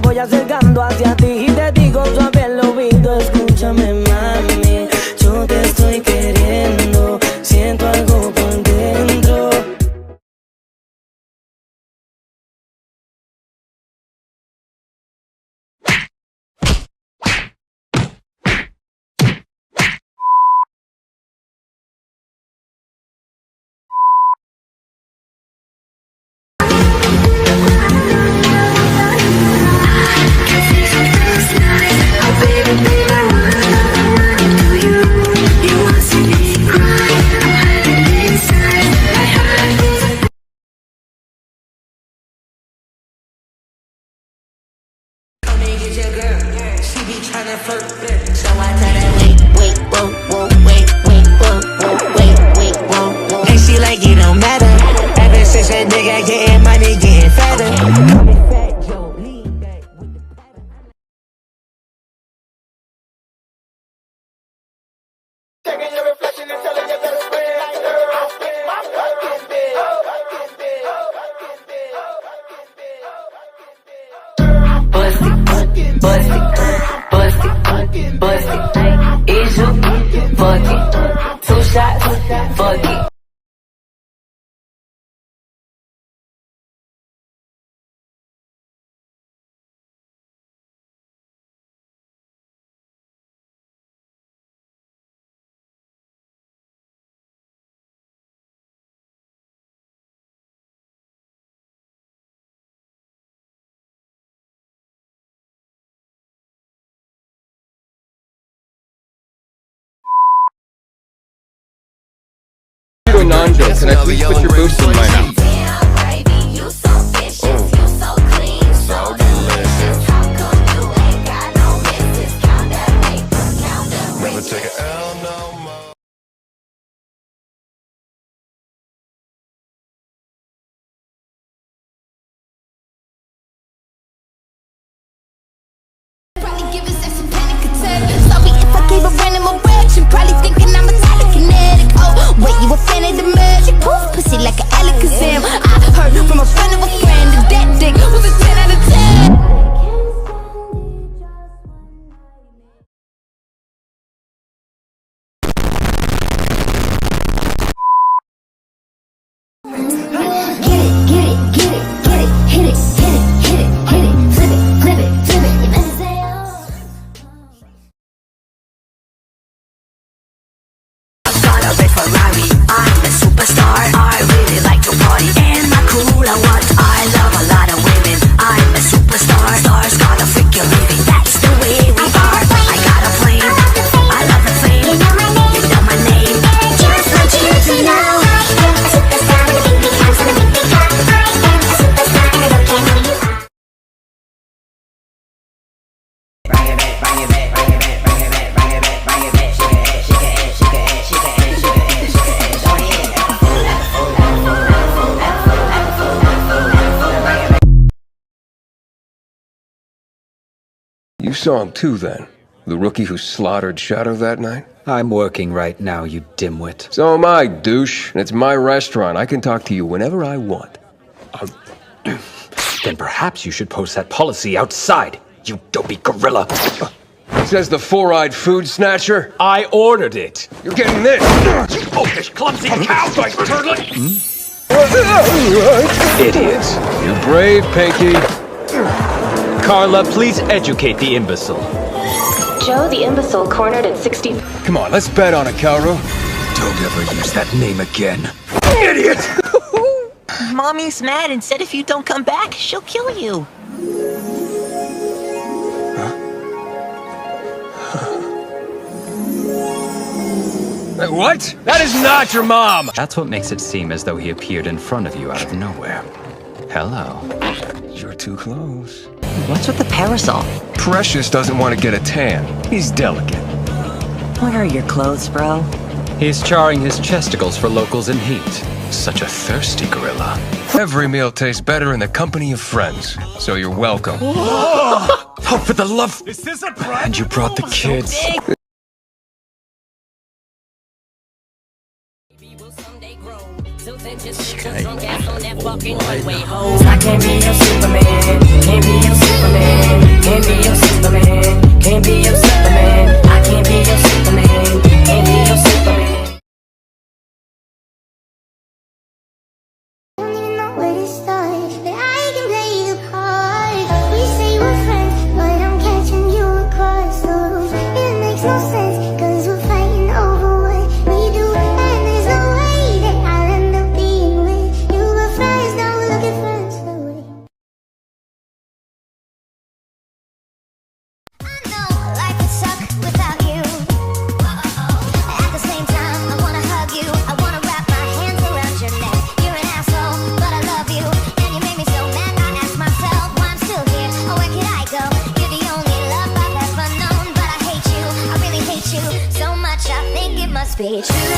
voy acercando hacia ti y te digo suave al oído, escúchame mami, yo te estoy queriendo, siento algo por dentro. And she like it don't matter. Ever since that nigga getting money, getting fatter. Taking your reflection and telling you that it's spin like girl, I'll spin my fucking bed. Bust it, bust it, bust it, bust it. Is you fuck it? 2 shots, fuck it. Nanjo, can I please put your boots in my mouth? Baby, you so vicious, you so clean, so delicious. How come you ain't got no misses? Count that paper, count the Never riches. take an L no more. Probably give us some panic attack. Sorry if I gave a random erection. Probably thinking I'm a telekinetic. Oh, wait, you a fan of the magic? Poof, pussy like an Alakazam. I heard from a friend of a friend that that dick was a 10 out of 10. I'm a superstar. I really like to party and my cool I want. I love a lot of women. I'm a superstar. Stars gotta freak you living. That's the way we are. I got a flame. I love the flame. You know my name. You know my name. Just want you to know I am a superstar with a big big house and a big big car. I am a superstar and I don't care who you are. Bring it back, bring it back, bring it back, bring it back, bring it back, bring it back. Shake it, shake it, shake it, shake it, shake it, shake it, shake it. You saw him too, then? The rookie who slaughtered Shadow that night? I'm working right now, you dimwit. So am I, douche. And it's my restaurant. I can talk to you whenever I want. Then perhaps you should post that policy outside, you dopey gorilla. Says the four-eyed food snatcher. I ordered it. You're getting this. Oh, this clumsy cowboy turtlet! Idiots. You brave, Pinky. Carla, please educate the imbecile. Joe the imbecile cornered at 60. Come on, let's bet on it, Kaoru. Don't ever use that name again. Idiot! Mommy's mad and said if you don't come back, she'll kill you. What? That is not your mom! That's what makes it seem as though he appeared in front of you out of nowhere. Hello. You're too close. What's with the parasol? Precious doesn't want to get a tan. He's delicate. Where are your clothes, bro? He's charring his chesticles for locals in heat. Such a thirsty gorilla. Every meal tastes better in the company of friends, so you're welcome. Oh, for the love... Is this a prank? And you brought the kids. I can't be your Superman, can't be your Superman, can't be your Superman, can't be your Superman. I can't be your Superman, can't be your Superman. I don't even know where to start, but I can play the part. We say we're friends, but I'm catching you across the room. It makes no sense, cause we're fighting over what we do. And there's no way that I'll end up being with you. But first, don't look at friends that way. I know life would suck without you. At the same time, I wanna hug you. I wanna wrap my hands around your neck. You're an asshole, but I love you. And you make me so mad, I ask myself why I'm still here. Oh, where could I go? You're the only love I've ever known. But I hate you, I really hate you so much, I think it must be true.